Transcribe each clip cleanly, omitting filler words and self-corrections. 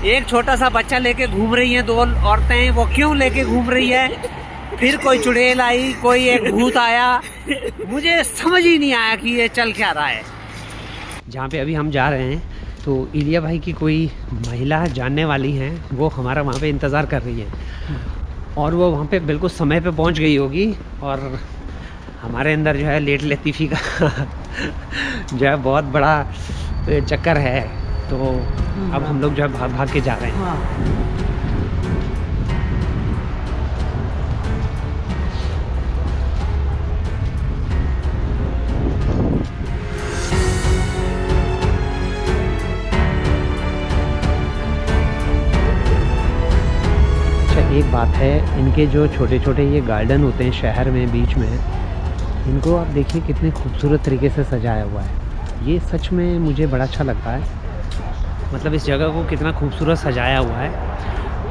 एक छोटा सा बच्चा लेके घूम रही हैं दो औरतें, वो क्यों लेके घूम रही है? फिर कोई चुड़ैल आई, कोई एक भूत आया, मुझे समझ ही नहीं आया कि ये चल क्या रहा है। जहाँ पे अभी हम जा रहे हैं तो इलिया भाई की कोई महिला जानने वाली हैं, वो हमारा वहाँ पे इंतज़ार कर रही है और वो वहाँ पे बिल्कुल समय पे पहुँच गई होगी। और हमारे अंदर जो है लेट लतीफ़ी का जो है बहुत बड़ा चक्कर है, तो अब हम लोग जो है भाग भाग के जा रहे हैं। एक बात है, इनके जो छोटे छोटे ये गार्डन होते हैं शहर में बीच में, इनको आप देखिए कितने खूबसूरत तरीके से सजाया हुआ है। ये सच में मुझे बड़ा अच्छा लगता है, मतलब इस जगह को कितना खूबसूरत सजाया हुआ है।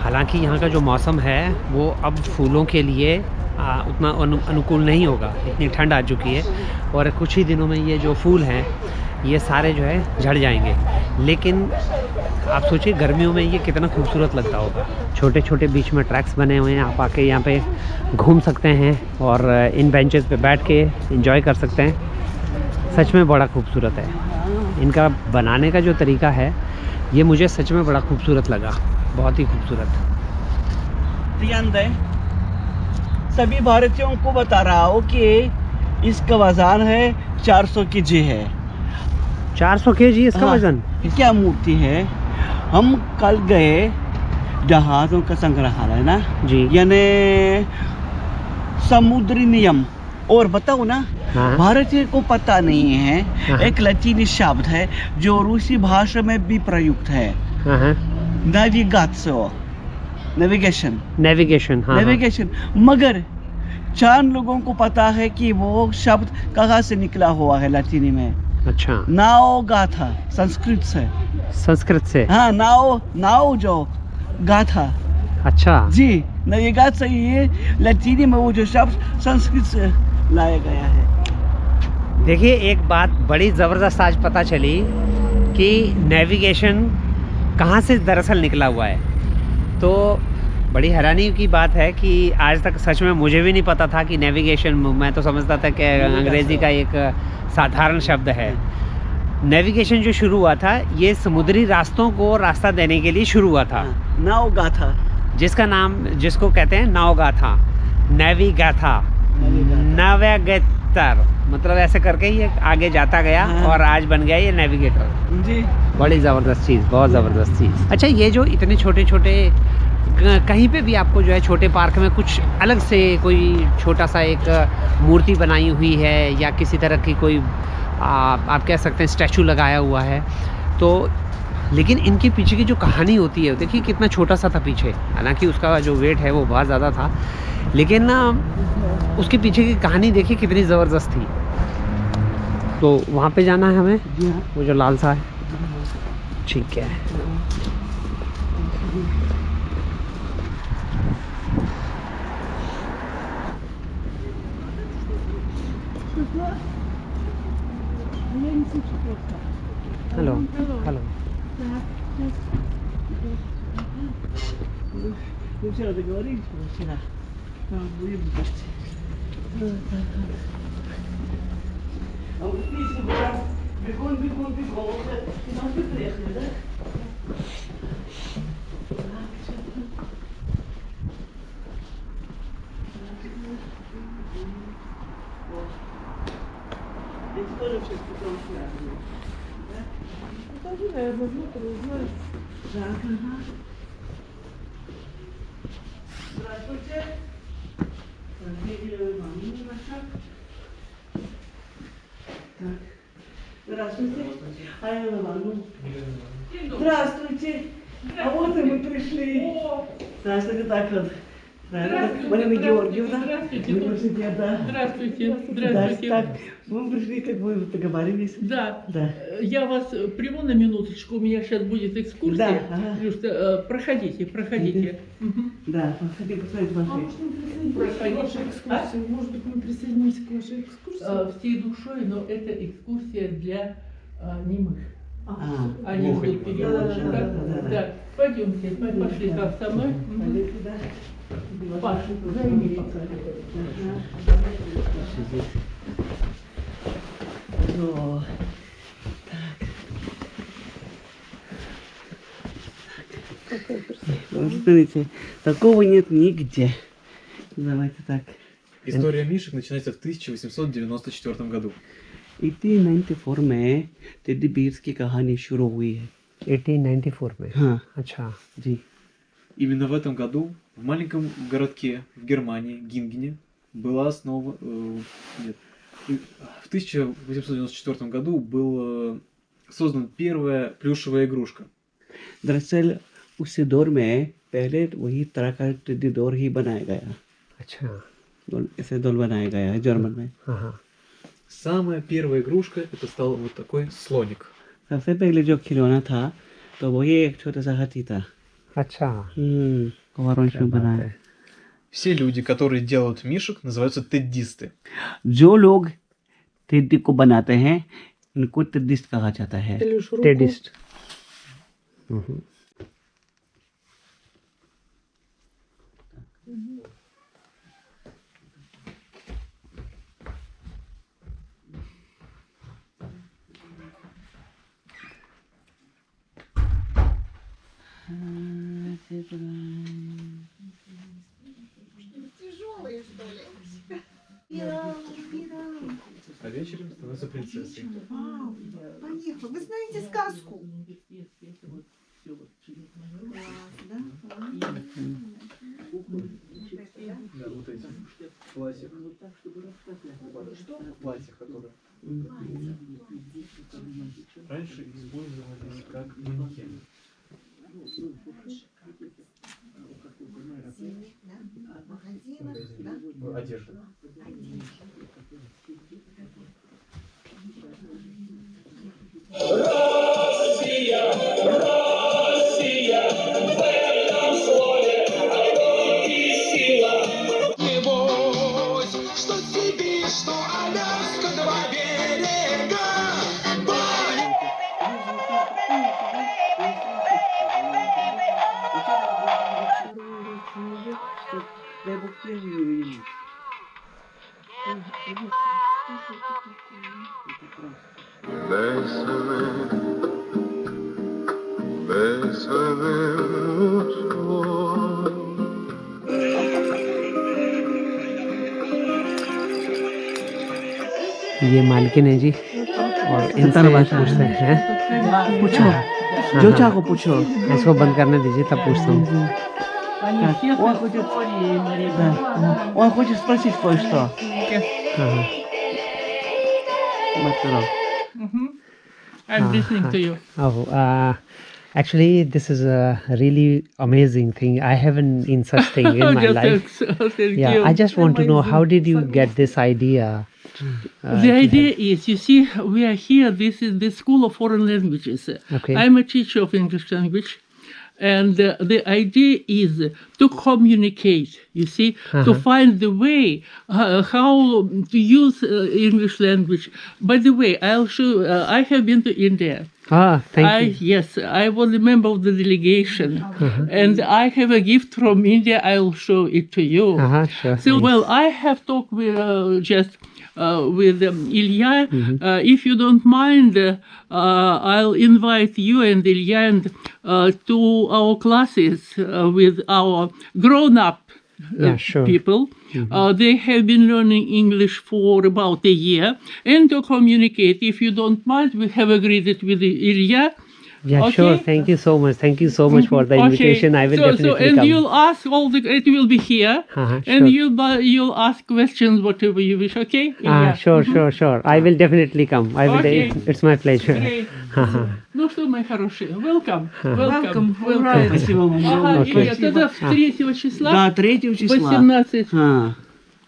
हालांकि यहाँ का जो मौसम है वो अब फूलों के लिए उतना अनुकूल नहीं होगा, इतनी ठंड आ चुकी है और कुछ ही दिनों में ये जो फूल हैं ये सारे जो है झड़ जाएंगे। लेकिन आप सोचिए गर्मियों में ये कितना खूबसूरत लगता होगा। छोटे छोटे बीच में ट्रैक्स बने हुए हैं, आप आके यहाँ पे घूम सकते हैं और इन बेंचेस पे बैठ के एंजॉय कर सकते हैं। सच में बड़ा खूबसूरत है। इनका बनाने का जो तरीका है ये मुझे सच में बड़ा खूबसूरत लगा, बहुत ही खूबसूरत। सभी भारतीयों को बता रहा हूँ कि इसका वजन है 400 केजी है। 400 केजी इसका वजन? क्या मूर्ति है। हम कल गए जहाज़ों का संग्रहालय ना जी, यानी समुद्री नियम। और बताओ ना, हाँ। भारतीय को पता नहीं है, हाँ। एक लतीनी शब्द है जो रूसी भाषा में भी प्रयुक्त है, हाँ। नेविगेशन। हाँ। नेविगेशन। मगर 4 लोगों को पता है कि वो शब्द कहाँ से निकला हुआ है लतीनी में। अच्छा, नाओ गाथा संस्कृत से। संस्कृत से? हाँ, नाओ जो गाथा। अच्छा जी, नेविगेट सही है। लतीनी में वो जो शब्द संस्कृत से लाया गया है। देखिए एक बात बड़ी ज़बरदस्त आज पता चली कि नेविगेशन कहाँ से दरअसल निकला हुआ है। तो बड़ी हैरानी की बात है कि आज तक सच में मुझे भी नहीं पता था कि नेविगेशन, मैं तो समझता था कि अंग्रेज़ी का एक साधारण शब्द है। नेविगेशन जो शुरू हुआ था ये समुद्री रास्तों को रास्ता देने के लिए शुरू हुआ था। नावगाथा, जिसको कहते हैं नावगाथा, नेविगाथा, नाविगेटर, मतलब ऐसे करके ये आगे जाता गया। हाँ। और आज बन गया ये नेविगेटर जी। बड़ी ज़बरदस्त चीज़, बहुत ज़बरदस्त चीज़। अच्छा, ये जो इतने छोटे छोटे कहीं पे भी आपको जो है छोटे पार्क में कुछ अलग से कोई छोटा सा एक मूर्ति बनाई हुई है या किसी तरह की कोई आप कह सकते हैं स्टैचू लगाया हुआ है, तो लेकिन इनके पीछे की जो कहानी होती है, देखिए कितना छोटा सा था पीछे, हालांकि उसका जो वेट है वो बहुत ज़्यादा था, लेकिन उसके पीछे की कहानी देखिए कितनी ज़बरदस्त थी। तो वहाँ पे जाना है हमें? जी हाँ। वो जो लाल सा है, ठीक है। Hello hello. Вчера договорились, вчера. Будем вместе. А вот если бы там бегом. Нам бы приехали, да? Эти тоже сейчас потом связаны. Да? Покажи, наверное, внутрь узнать. Да, ага. Здравствуйте. Разделили вам на шаг. Так. Здравствуйте. А я на ванну. Здравствуйте. А вот и мы пришли. Здравствуйте, так вот. Марина Георгиевна. Университет, да. Здравствуйте. Здравствуйте. Так, мы пришли, как мы договорились. Да. Да. Я вас приму на минуточку. У меня сейчас будет экскурсия. Да, ага. Илюшка, проходите. Мгм. Да, подходи, посмотрите, Проходите. Может быть, мы присоединимся к вашей экскурсии? Всей душой, но это экскурсия для немых. Они Плохо будут не переводчика. Да. Да. Пойдемте, пошли как со мной. Пойдем туда. Паша, займи пока. О, вот смотрите, такого нет нигде. Давайте так. История мишек начинается в 1894 году. 1894 में टेडी बियर्स की कहानी शुरू हुई है। 1894 में? हाँ अच्छा। जी। Именно в этом году в маленьком городке в Германии, Гингене, была основа... нет. В 1894 году был создан первая плюшевая игрушка. दरअसल उसी दौर में पहले वही तरह का टेडी डोर ही बनाया गया। अच्छा। ऐसे डोर बनाया गया है जर्मन में। हाँ। Самая первая игрушка это стал вот такой слоник. सबसे पहले जो खिलौना था तो वही एक छोटा सा हाथी था। अच्छा। ऑरेंज में बनाया। Все люди, которые делают мишек, называются теддисты. जो लोग टेडी को बनाते हैं इनको टेडिस्ट कहा जाता है। टेडिस्ट। А вечером становится принцессой. Поехал. Вы знаете сказку? Да, вот эти платья. Платья, которые раньше использовались как манекены. Одежда. Что Сибирь, что Аляска, два берега. Bésame mucho. ये मालकिन है जी और इनसे पूछते हैं। पूछो जो चाहो पूछो। इसको बंद करने दीजिए तब पूछता हूँ। Они все с историей, Марина. Он хочет спросить кое-что. हाँ। बात करो। I'm listening to you. Oh, actually, this is a really amazing thing. I haven't been such thing in my life. Thank Yeah, you. I just want to know, how did you get this idea? The idea is, you see, we are here. This is the School of Foreign Languages. Okay. I'm a teacher of English language. And the idea is to communicate, you see, to find the way how to use English language. By the way, I'll show, I have been to India. Thank you. Yes, I was a member of the delegation. And I have a gift from India. I'll show it to you. Sure. So, well, I have talked with with Ilya. If you don't mind, I'll invite you and Ilya to our classes with our grown-up sure. people. They have been learning English for about a year. And to communicate, if you don't mind, we have agreed it with Ilya. Yeah, Okay. sure. Thank you so much. Thank you so much for the invitation. I will definitely and come. you'll ask all the. It will be here, sure. and you'll ask questions whatever you wish. Okay? Ilya? Sure. I will definitely come. I will. Okay. It's my pleasure. Okay. Ну что, мои хорошие, welcome. Welcome. Welcome. Спасибо вам Ага, большое. Илья, тогда 3 числа, Да, 3 числа. 18. हाँ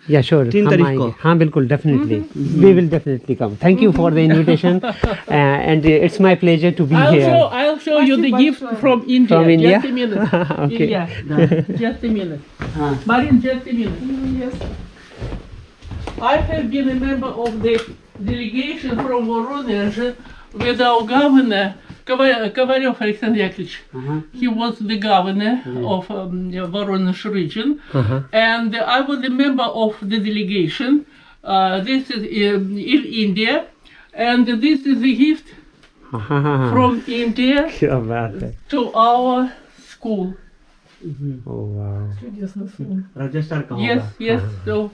Yeah, sure. 3 हम तारीख आएंगे। को। हाँ, बिल्कुल, definitely. We will definitely come. Thank you for the invitation, and it's my pleasure to be here. I'll show you the gift from India. From India? Just a minute. Okay. Ilya, just a minute. हाँ Marin, just a minute. Yes. I have been a member of the delegation from Voronezh with our governor Kovalyov Alexander Yakovlevich. He was the governor of Voronezh region, and I was a member of the delegation. This is in India, and this is a gift from India क्या बात है। to our school. Oh wow. Rajasthan का Yes, yes. So,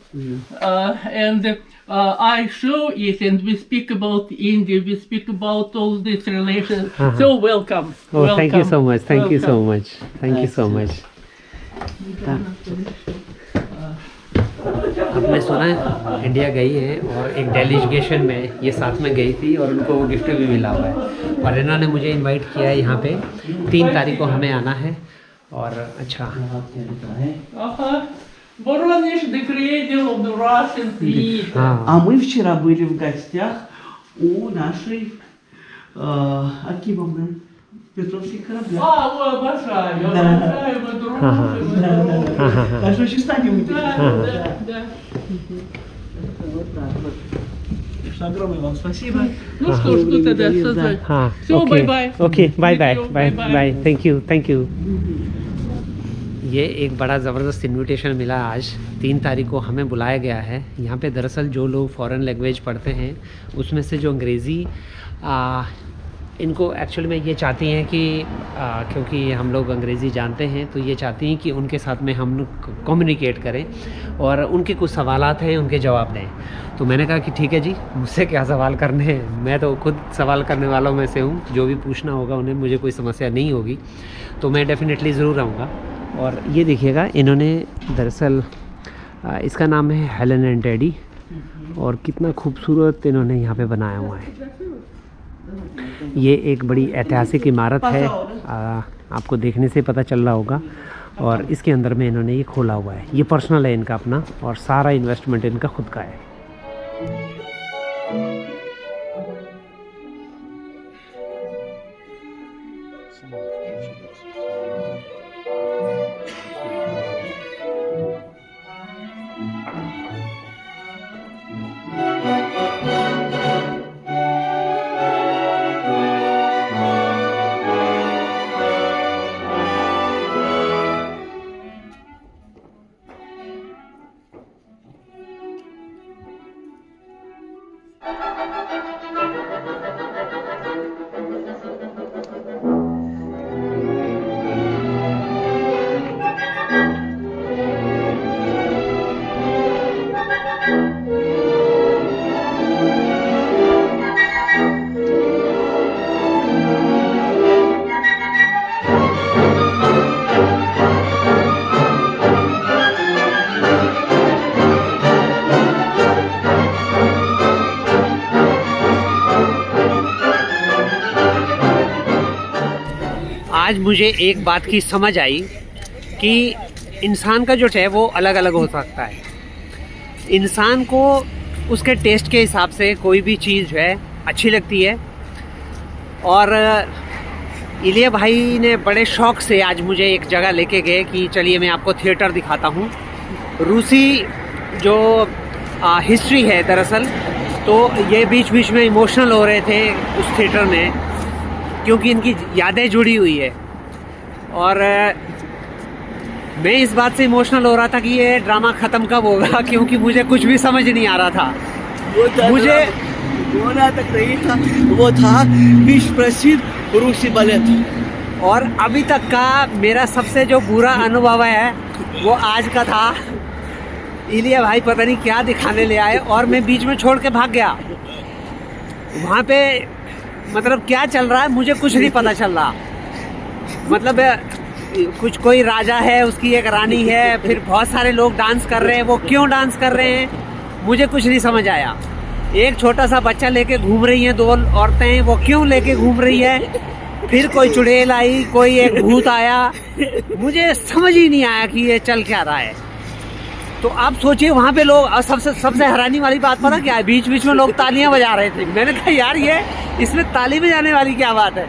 and I show it, and we speak about India. We speak about all these relations. So welcome. Oh, welcome. thank you so much. Thank you so Welcome. much. Thank you so much. आपने सुना है India गई है और एक delegation में ये साथ में गई थी और उनको वो गिफ्ट भी मिला हुआ है और इन्होंने मुझे इनवाइट किया है यहाँ पे 3 तारीख को हमें आना है और अच्छा Voronezh, the creator of the Russian theater. हाँ А мы вчера были в гостях у нашей Акимовны Петровских кораблях. Обожаю, Да. мы дружим. Так что очень станем мы Да. Вот так вот. Так что огромное вам спасибо. Ну что ж, ну тогда создать. हाँ Все, okay bye-bye. Okay bye bye Thank you, bye bye-bye. Bye thank you ये एक बड़ा ज़बरदस्त इनविटेशन मिला आज 3 तारीख को हमें बुलाया गया है यहाँ पे। दरअसल जो लोग फ़ॉरेन लैंग्वेज पढ़ते हैं उसमें से जो अंग्रेज़ी इनको एक्चुअली में ये चाहती हैं कि क्योंकि हम लोग अंग्रेज़ी जानते हैं तो ये चाहती हैं कि उनके साथ में हम कम्युनिकेट करें और उनके कुछ सवालात हैं उनके जवाब दें। तो मैंने कहा कि ठीक है जी, मुझसे क्या सवाल करने हैं, मैं तो खुद सवाल करने वालों में से हूँ। जो भी पूछना होगा उन्हें, मुझे कोई समस्या नहीं होगी, तो मैं डेफ़िनेटली ज़रूर आऊँगा। और ये देखिएगा, इन्होंने दरअसल इसका नाम है हेलन एंड टेडी और कितना खूबसूरत इन्होंने यहाँ पे बनाया हुआ है। ये एक बड़ी ऐतिहासिक इमारत है, आपको देखने से पता चल रहा होगा। और इसके अंदर में इन्होंने ये खोला हुआ है, ये पर्सनल है इनका अपना और सारा इन्वेस्टमेंट इनका खुद का है। आज मुझे एक बात की समझ आई कि इंसान का जो है वो अलग अलग हो सकता है। इंसान को उसके टेस्ट के हिसाब से कोई भी चीज़ जो है अच्छी लगती है। और इलिया भाई ने बड़े शौक़ से आज मुझे एक जगह लेके गए कि चलिए मैं आपको थिएटर दिखाता हूँ। रूसी जो हिस्ट्री है दरअसल, तो ये बीच बीच में इमोशनल हो रहे थे उस थिएटर में, क्योंकि इनकी यादें जुड़ी हुई है। और मैं इस बात से इमोशनल हो रहा था कि ये ड्रामा ख़त्म कब होगा, क्योंकि मुझे कुछ भी समझ नहीं आ रहा था। मुझे वो नाटक नहीं था, वो था विश्व प्रसिद्ध रूसी बैलेट। और अभी तक का मेरा सबसे जो बुरा अनुभव है वो आज का था। इलिया भाई पता नहीं क्या दिखाने ले आए और मैं बीच में छोड़ के भाग गया। वहाँ पे मतलब क्या चल रहा है मुझे कुछ नहीं पता चल रहा। मतलब कुछ कोई राजा है, उसकी एक रानी है, फिर बहुत सारे लोग डांस कर रहे हैं। वो क्यों डांस कर रहे हैं मुझे कुछ नहीं समझ आया। एक छोटा सा बच्चा लेके घूम रही हैं 2 औरतें, वो क्यों लेके घूम रही है। फिर कोई चुड़ैल आई, कोई एक भूत आया, मुझे समझ ही नहीं आया कि ये चल क्या रहा है। तो आप सोचिए वहाँ पे लोग, सबसे हैरानी वाली बात पता क्या है, बीच बीच में लोग तालियां बजा रहे थे। मैंने कहा यार ये इसमें ताली बजाने वाली क्या बात है।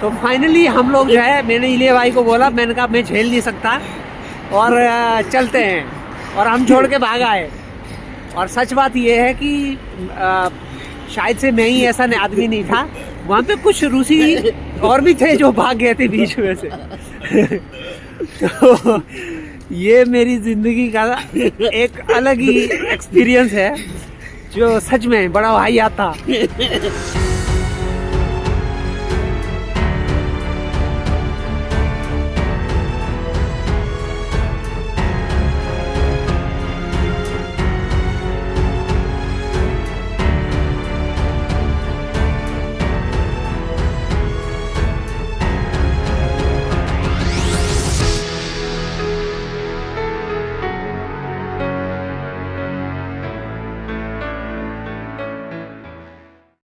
तो फाइनली हम लोग जो है, मैंने इलिया भाई को बोला, मैंने कहा मैं झेल नहीं सकता और चलते हैं, और हम छोड़ के भाग आए। और सच बात ये है कि शायद से मैं ही ऐसा आदमी नहीं था वहाँ पे कुछ रूसी और भी थे जो भाग गए थे बीच में से। तो ये मेरी ज़िंदगी का एक अलग ही एक्सपीरियंस है जो सच में बड़ा वाहियात था।